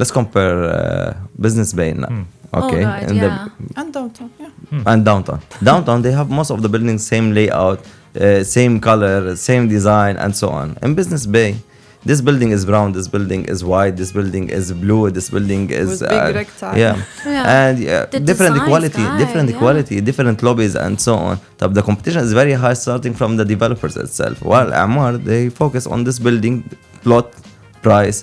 let's compare Business Bay now. Okay, right, And downtown, and downtown they have most of the buildings same layout, same color, same design, and so on. In Business Bay, this building is brown, this building is white, this building is blue, this building is with big rectangle. and different designs, quality, different lobbies, and so on. The competition is very high, starting from the developers itself. While Amar, they focus on this building plot price.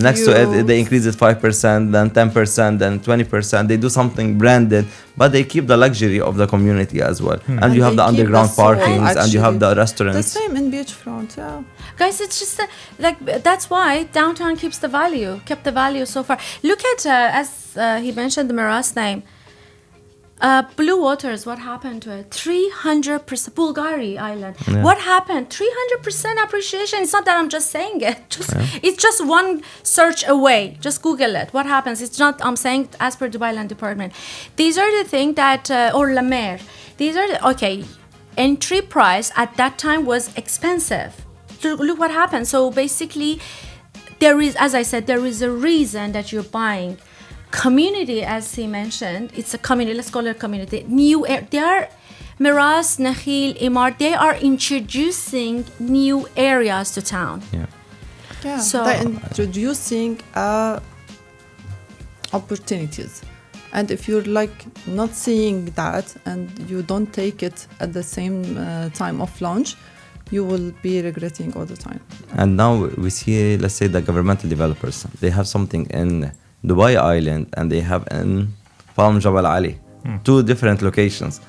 Next to it, they increase it 5%, then 10%, then 20%. They do something branded, but they keep the luxury of the community as well. And you have the underground parkings, and you have the restaurants. The same in beachfront, Guys, it's just that's why downtown kept the value so far. Look at as he mentioned the Miras name. Blue Waters, what happened to it? 300%. Bulgari Island. What happened? 300% appreciation. It's not that I'm just saying it. It's just one search away. Just Google it. What happens? It's not, I'm saying as per Dubai Land Department. These are the things that, or La Mer. These are, entry price at that time was expensive. Look what happened. So basically, there is, as I said, there is a reason that you're buying. Community, as he mentioned, it's a community. Let's call it a community. They are Miras, Nakhil, Imar. They are introducing new areas to town. So they're introducing opportunities, and if you're not seeing that and you don't take it at the same time of launch, you will be regretting all the time. And now we see, let's say, the governmental developers. They have something in Dubai Island, and they have in Palm Jabal Ali, 2 different locations.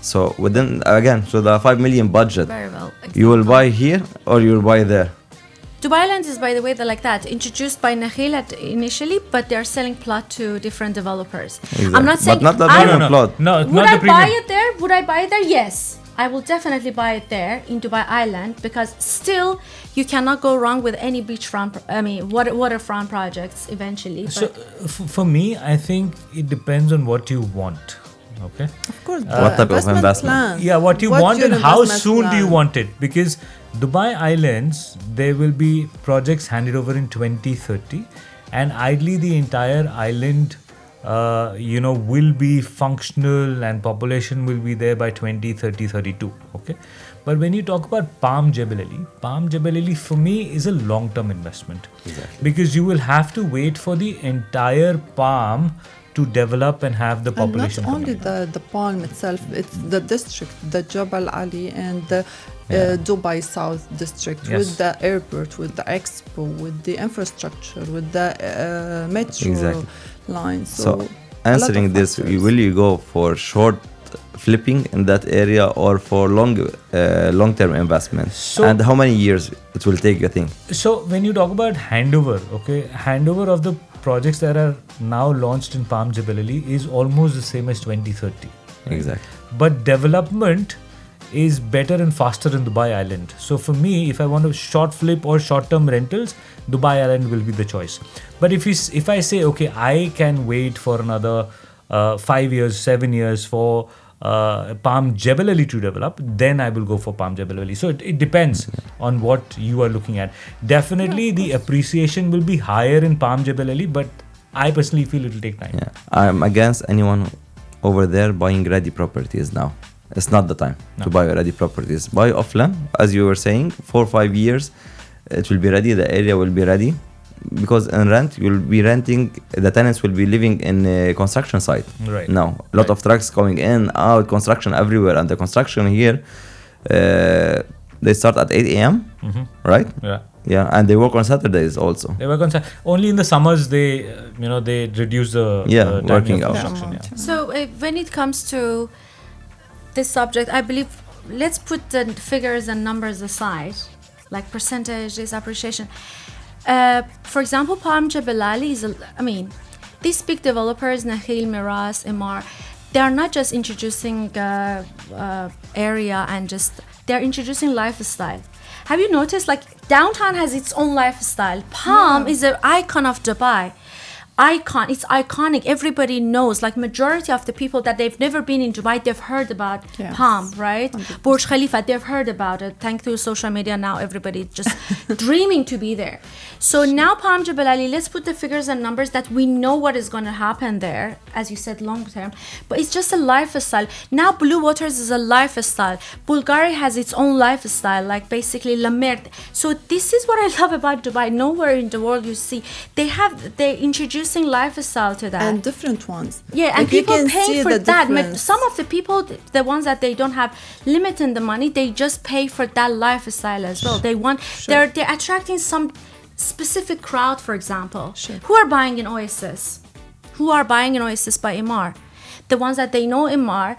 So within, again, so the 5 million budget, very well. You will buy here or you will buy there. Dubai Island is, by the way, they're like that, introduced by Nakhil initially, but they're selling plot to different developers. Exactly. I'm not saying, but not the premium plot. No, would not I the premium. buy it there? Would I buy it there? Yes. I will definitely buy it there in Dubai Island, because still you cannot go wrong with any beachfront, waterfront projects eventually. So for me, I think it depends on what you want. Okay. Of course, what type of investment? Plan. Yeah, what you want and how soon plan? do you want it? Because Dubai Islands, there will be projects handed over in 2030, and ideally the entire island will be functional and population will be there by 2030, 32. Okay. But when you talk about Palm Jabal Ali for me is a long-term investment. Exactly. Because you will have to wait for the entire Palm to develop and have the population. And not only the Palm itself, it's the district, the Jabal Ali and the Dubai South district, with the airport, with the expo, with the infrastructure, with the metro line. So answering this, will you go for short flipping in that area or for long-term investment? And how many years it will take, you think? So when you talk about handover of the projects that are now launched in Palm Jabal Ali is almost the same as 2030. Right? Exactly. But development is better and faster in Dubai Island. So for me, if I want a short flip or short-term rentals, Dubai Island will be the choice. But if I say, okay, I can wait for another 5 years, 7 years for Palm Jabal Ali to develop, then I will go for Palm Jabal Ali. So it depends on what you are looking at. Definitely the appreciation will be higher in Palm Jabal Ali, but I personally feel it will take time. Yeah, I'm against anyone over there buying ready properties now. It's not the time to buy ready properties. Buy offline, as you were saying, 4 or 5 years, it will be ready, the area will be ready. Because in rent, you'll be renting, the tenants will be living in a construction site. Right. Now, a lot of trucks coming in, out, construction everywhere. And the construction here, they start at 8 a.m., right? Yeah. Yeah, and they work on Saturdays also. They work on only in the summers. They reduce the working of hours. construction. Yeah. So when it comes to this subject, I believe let's put the figures and numbers aside, like percentages, appreciation. For example, Palm Jabal Ali is, these big developers, Nakhil, Miras, Imar, they are not just introducing area and they're introducing lifestyle. Have you noticed, downtown has its own lifestyle. Palm is an icon of Dubai. It's iconic. Everybody knows. Like majority of the people that they've never been in Dubai, they've heard about Yes. Palm, right? 100%. Burj Khalifa, they've heard about it. Thanks to social media now, everybody just dreaming to be there. So now Palm Jabal Ali, let's put the figures and numbers that we know what is going to happen there, as you said, long term. But it's just a lifestyle. Now Blue Waters is a lifestyle. Bulgaria has its own lifestyle, like basically La Mer. So this is what I love about Dubai. Nowhere in the world you see. They're introducing lifestyle to that. And different ones. Yeah, and Like you people can pay see for the that. difference. Some of the people, the ones that they don't have limit in the money, they just pay for that lifestyle as well. They want they're attracting some specific crowd, for example, who are buying an Oasis, who are buying an Oasis by Emaar. The ones that they know Emaar,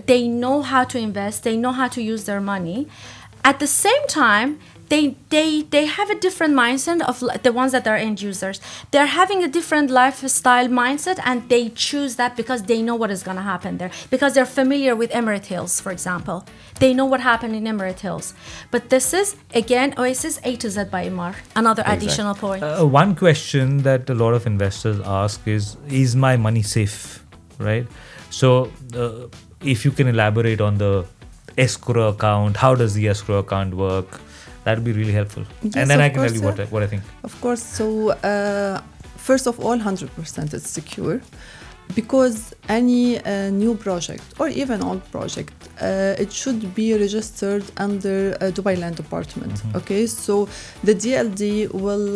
they know how to invest, they know how to use their money. At the same time, they have a different mindset of the ones that are end users. They're having a different lifestyle mindset, and they choose that because they know what is going to happen there, because they're familiar with Emirate Hills, for example. They know what happened in Emirate Hills. But this is again Oasis A to Z by Emaar. Another additional point. One question that a lot of investors ask is my money safe, right? So if you can elaborate on the escrow account, how does the escrow account work? That would be really helpful. Yes, and then of I can tell you course, what I think. Of course. So first of all, 100% it's secure, because any new project or even old project, it should be registered under Dubai Land Department. Okay, so the DLD will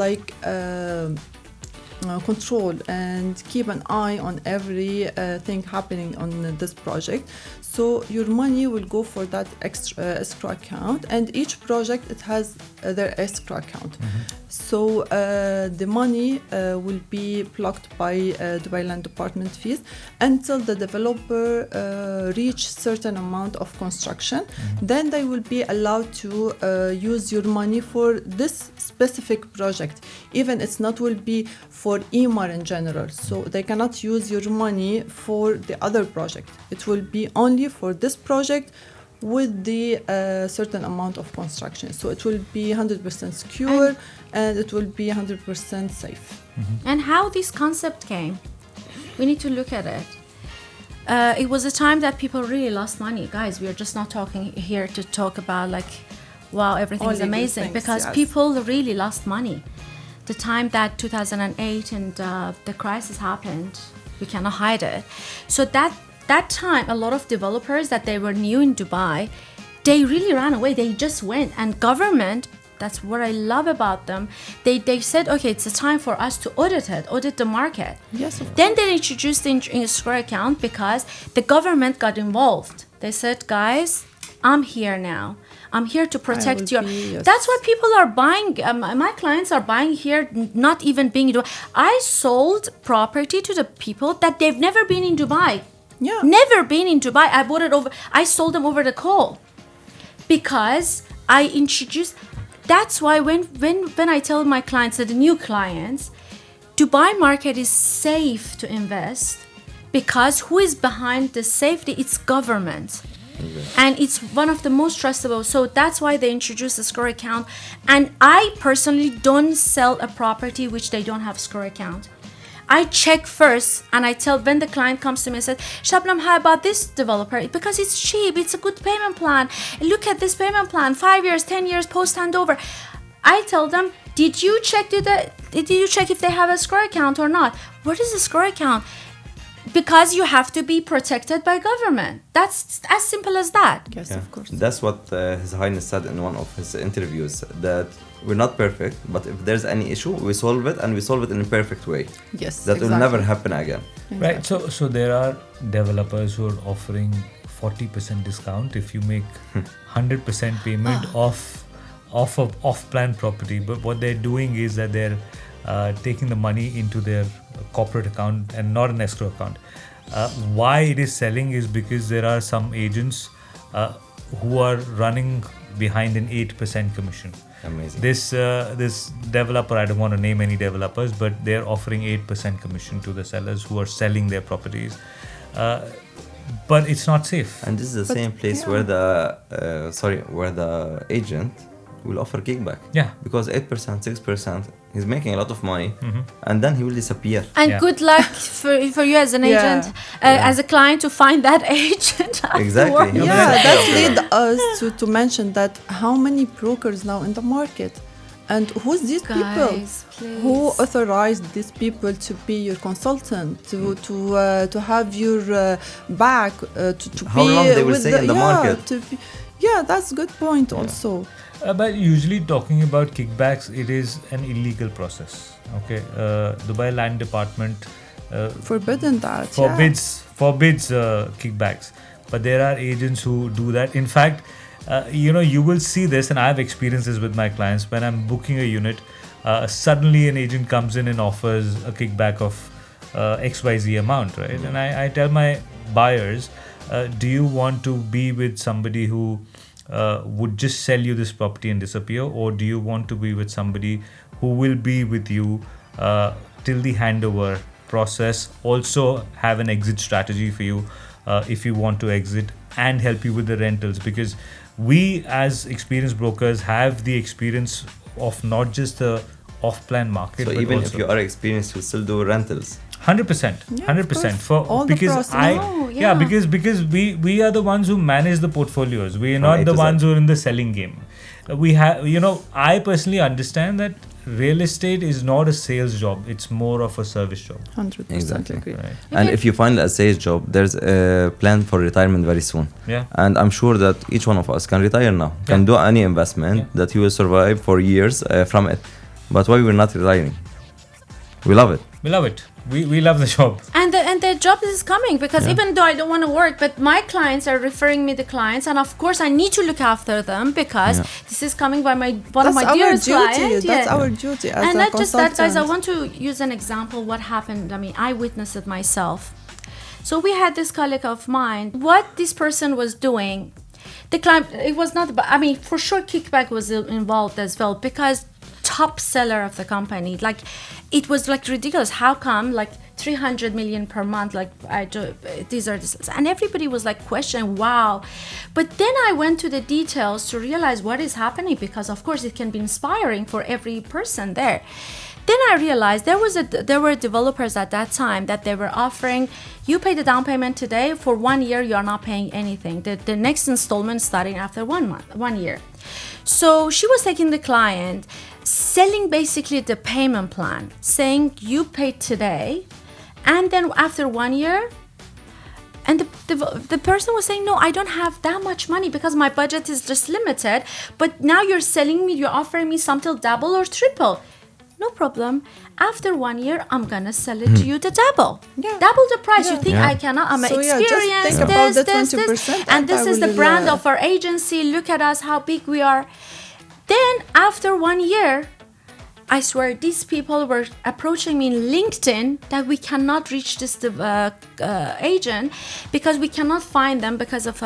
control and keep an eye on every thing happening on this project. So your money will go for that extra escrow account, and each project it has their escrow account. So the money will be blocked by Dubai Land Department fees until the developer reach certain amount of construction. Then they will be allowed to use your money for this specific project. Even it's not will be for Emaar in general. So they cannot use your money for the other project. It will be only for this project with the certain amount of construction. So it will be 100% secure, and it will be 100% safe. And how this concept came, we need to look at it. It was a time that people really lost money. Guys, we are just not talking here to talk about like, wow, everything's Only good amazing. things, Because yes. people really lost money. The time that 2008 and the crisis happened, we cannot hide it. So that time, a lot of developers that they were new in Dubai, they really ran away. They just went. And government, that's what I love about them. They said, okay, it's a time for us to audit the market. Yes, of Then they introduced the escrow account because the government got involved. They said, guys, I'm here now. I'm here to protect your. Yes. That's why people are buying. My clients are buying here, not even being in Dubai. I sold property to the people that they've never been in Dubai. Yeah. Never been in Dubai. I bought it over. I sold them over the call because I introduced. That's why when I tell my clients, the new clients, Dubai market is safe to invest because who is behind the safety? It's government. And it's one of the most trustable. So that's why they introduced the escrow account. And I personally don't sell a property which they don't have escrow account. I check first, and I tell when the client comes to me and says, Shabnam, how about this developer? Because it's cheap, it's a good payment plan. Look at this payment plan, 5 years, 10 years post handover. I tell them, did you check if they have a escrow account or not? What is a escrow account? Because you have to be protected by government. That's as simple as that. Yes, of course. That's what His Highness said in one of his interviews, that we're not perfect, but if there's any issue, we solve it, and we solve it in a perfect way. Yes, That will never happen again. Right. So there are developers who are offering 40% discount if you make 100% payment off of off-plan property. But what they're doing is that they're taking the money into their corporate account and not an escrow account. Why it is selling is because there are some agents who are running behind an 8% commission. Amazing. This developer, I don't want to name any developers, but they're offering 8% commission to the sellers who are selling their properties. But it's not safe. And this is the same place where the agent will offer kickback. Yeah. Because 8%, 6%, he's making a lot of money, and then he will disappear. And Yeah. good luck for you as an Yeah. agent, as a client, to find that agent Exactly. afterwards. Yeah. Yeah, Yeah. that lead us to mention that how many brokers now in the market, and who's these people? Guys, please. Who authorized these people to be your consultant, to have your back, to How be long they will with stay in the market? Yeah, that's a good point also. But usually talking about kickbacks, it is an illegal process. Okay, Dubai Land Department Forbidden that. forbids kickbacks, but there are agents who do that. In fact, you will see this, and I have experiences with my clients when I'm booking a unit. Suddenly, an agent comes in and offers a kickback of XYZ amount, right? And I tell my buyers, do you want to be with somebody who would just sell you this property and disappear, or do you want to be with somebody who will be with you till the handover process, also have an exit strategy for you if you want to exit, and help you with the rentals? Because we as experienced brokers have the experience of not just the off-plan market, So but even also if you are experienced, you still do rentals. 100%, Yeah, 100% of for course. All the because process. Yeah. because we are the ones who manage the portfolios. We are From not A the to Z. ones who are in the selling game. We have, I personally understand that real estate is not a sales job. It's more of a service job. 100% Exactly. agree. Right. And if you find a sales job, there's a plan for retirement very soon. Yeah. And I'm sure that each one of us can retire now, can do any investment that he will survive for years from it. But why we're not retiring? We love it. We love it. We love the job. And the job is coming, because even though I don't want to work, but my clients are referring me the clients, and of course I need to look after them, because this is coming by one of my dearest clients. That's our duty as And a not just that, guys, I consultant. want to use an example what happened. I mean, I witnessed it myself. So we had this colleague of mine. What this person was doing, the client, it was not, I mean, for sure kickback was involved as well, because top seller of the company, like, it was like ridiculous. How come like 300 million per month? Like, these are this, and everybody was like questioning, wow. But then I went to the details to realize what is happening, because of course it can be inspiring for every person there. Then I realized there were developers at that time that they were offering, you pay the down payment today, for 1 year you are not paying anything. The next installment starting after 1 year. So she was taking the client, selling basically the payment plan, saying you pay today, and then after 1 year, and the person was saying, no, I don't have that much money because my budget is just limited, but now you're selling me, you're offering me something double or triple. No problem. After 1 year, I'm gonna sell it to you the double. Yeah. Double the price. Yeah. You think Yeah. I cannot? I'm So, yeah, just experienced. think about the this, 20% and this and I is the will, brand of our agency. Look at us, how big we are. Then after 1 year, I swear these people were approaching me in LinkedIn that we cannot reach this agent because we cannot find them because of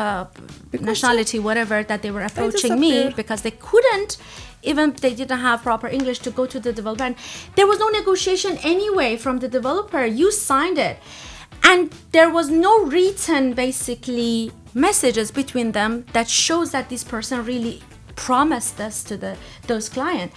nationality, whatever, that they were approaching me disappeared. because they couldn't, even they didn't have proper English, to go to the developer. And there was no negotiation anyway from the developer. You signed it. And there was no written, basically, messages between them that shows that this person really promised this to those clients.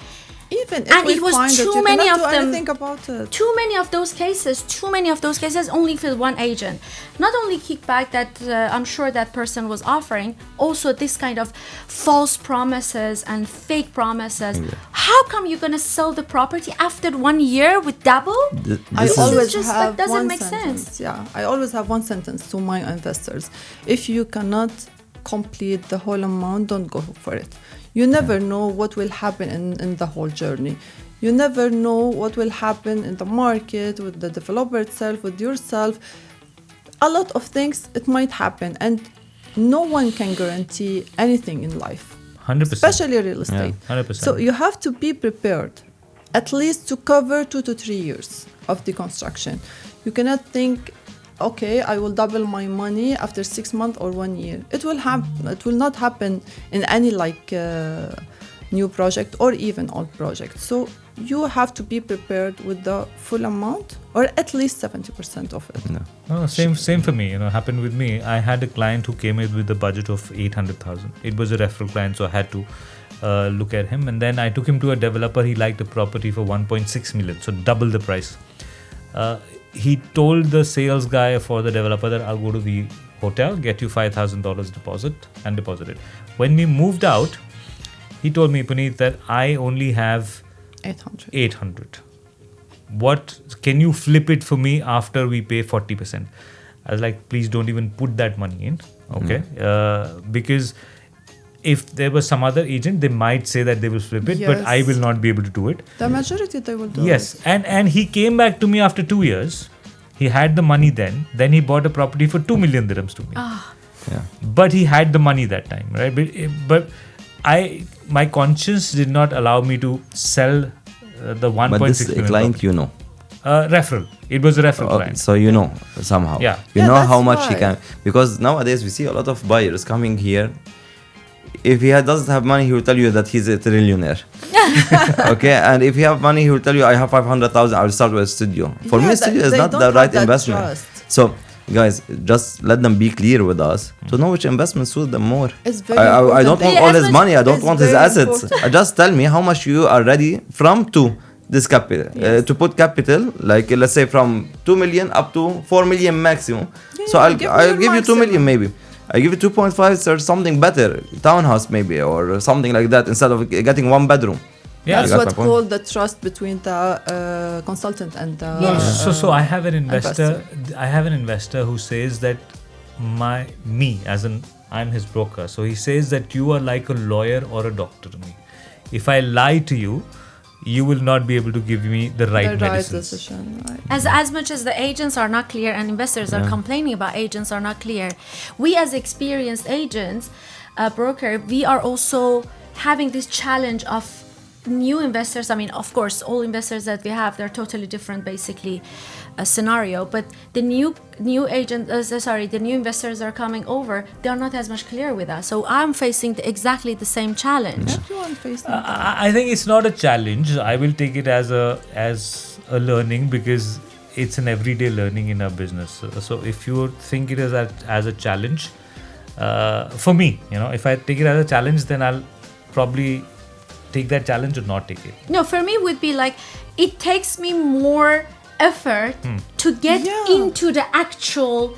Even if And we it was find too that you many cannot of do them. anything about it. Too many of those cases, only for one agent. Not only kickback that I'm sure that person was offering, also this kind of false promises and fake promises. How come you're gonna sell the property after 1 year with double? I This is always just, have that doesn't one make sentence. sense. Yeah, I always have one sentence to my investors. If you cannot complete the whole amount, don't go for it. You never know what will happen in the whole journey. You never know what will happen in the market, with the developer itself, with yourself. A lot of things, it might happen, and no one can guarantee anything in life, 100%. especially real estate. 100%. So you have to be prepared, at least to cover 2 to 3 years of the construction. You cannot think, okay, I will double my money after 6 months or 1 year. It will happen. It will not happen in any new project or even old project. So you have to be prepared with the full amount, or at least 70% of it. No, same for me. Happened with me. I had a client who came in with a budget of 800,000. It was a referral client, so I had to look at him. And then I took him to a developer. He liked the property for 1.6 million, so double the price. He told the sales guy for the developer that I'll go to the hotel, get you $5,000 deposit, and deposit it. When we moved out, he told me, Puneet, that I only have 800. What can you flip it for me after we pay 40%? I was like, please don't even put that money in, okay? Because if there was some other agent, they might say that they will flip it, but I will not be able to do it. The majority they will do it. Yes, and he came back to me after 2 years. He had the money then. Then he bought a property for 2 million dirhams to me. Yeah. But he had the money that time, right? But my conscience did not allow me to sell the 1.6 But this million client, property. you know. Referral. It was a referral client. So you know somehow. Yeah. You Yeah, know how that's much he why. can. Because nowadays we see a lot of buyers coming here. If he doesn't have money, he will tell you that he's a trillionaire. Okay, and if you have money, he will tell you, I have 500,000, I will start with a studio. For me, a studio is they not don't the have right that investment. trust. So, guys, just let them be clear with us to know which investment suits them more. It's very I don't important. want Yeah, all his as money, I don't it's want his very assets. important. Just tell me how much you are ready from to this capital. To put capital, like let's say from 2 million up to 4 million maximum. So I'll give you 2 million maybe. I give you 2.5 or something better, townhouse maybe, or something like that, instead of getting 1 bedroom. Yeah. That's You got what's my point? called the trust between the consultant and the Yeah. So I have an investor. I have an investor who says that I'm his broker. So he says that you are like a lawyer or a doctor to me. If I lie to you, you will not be able to give me the right medicines. decision. Right. As much as the agents are not clear and investors are complaining about agents are not clear, we as experienced agents, broker, we are also having this challenge of new investors. I mean, of course, all investors that we have, they're totally different, basically, scenario. But the new investors are coming over. They are not as much clear with us. So I'm facing exactly the same challenge. Everyone facing I think it's not a challenge. I will take it as a learning, because it's an everyday learning in our business. So if you think it as a challenge, for me, if I take it as a challenge, then I'll probably take that challenge or not take it. No, for me would be like, it takes me more effort to get into the actual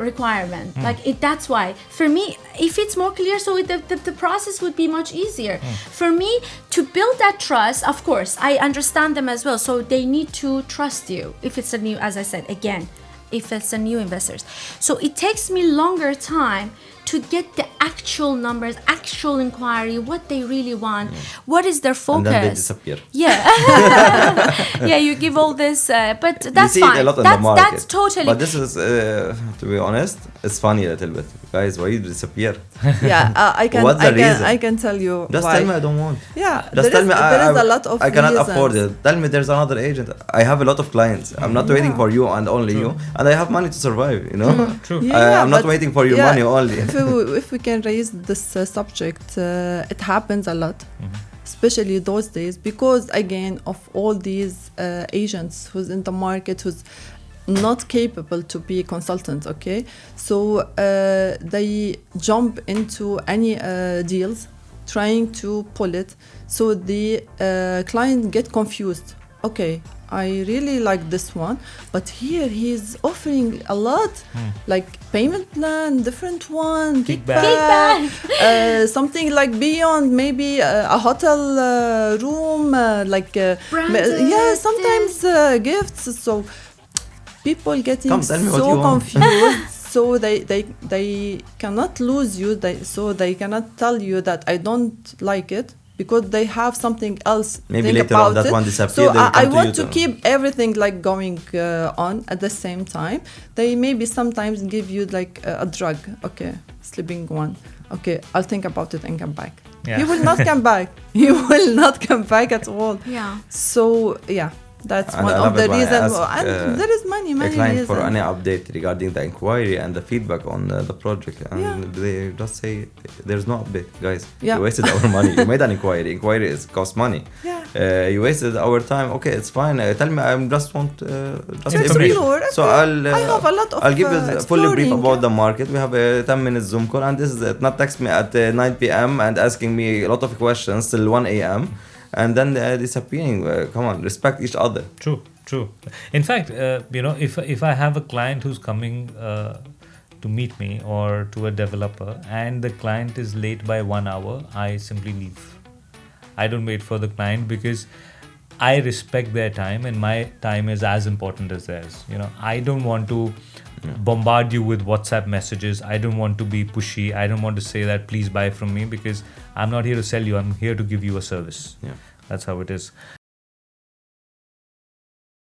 requirement. That's why for me, if it's more clear, so the process would be much easier. For me to build that trust, of course I understand them as well, so they need to trust you if it's a new, as I said again, if it's a new investors. So it takes me longer time to get the actual numbers, actual inquiry, what they really want, what is their focus. And then they disappear. Yeah. Yeah, you give all this, but that's you see fine. it a lot in the market. That's totally. But this is, to be honest, it's funny a little bit. Guys, why you disappear? I can. What's the reason? I can tell you. Just why. tell me I don't want. Yeah, Just tell me there is a lot of I cannot reasons. afford it. Tell me there's another agent. I have a lot of clients. I'm not waiting for you and only you. And I have money to survive, True. I'm not waiting for your money only. If we can raise this subject, it happens a lot, especially those days, because again of all these agents who's in the market who's not capable to be consultants. Okay, so they jump into any deals trying to pull it, so the client get confused. Okay, I really like this one, but here he's offering a lot, like payment plan, different one, Kickback. something like beyond, maybe a hotel room, Branded sometimes gifts. So people getting Come, tell me what you so want. confused. So they cannot lose you. So they cannot tell you that I don't like it, because they have something else. Maybe think later about on that it. one disappears. So they will I come want you to keep everything like going on at the same time. They maybe sometimes give you like a drug. Okay, sleeping one. Okay, I'll think about it and come back. Yeah. He will not come back. He will not come back at all. Yeah. So yeah, that's And one I of love the it when I reasons. ask, And there is many a client reasons. for any update regarding the inquiry and the feedback on the project, and they just say there's no update, guys. Yeah. You wasted our money. You made an inquiry. Cost money. Yeah. you wasted our time. Okay, it's fine. Tell me, I just want just Information. Explore. So I have a lot of I'll give you a fully brief exploring, about the market. We have a 10-minute Zoom call, and this is it. Not text me at 9 p.m. and asking me a lot of questions till 1 a.m. and then disappearing. Come on, respect each other. True. In fact, if I have a client who's coming to meet me or to a developer and the client is late by 1 hour, I simply leave. I don't wait for the client because I respect their time and my time is as important as theirs. I don't want to bombard you with WhatsApp messages. I don't want to be pushy. I don't want to say that please buy from me, because I'm not here to sell you. I'm here to give you a service. Yeah. That's how it is.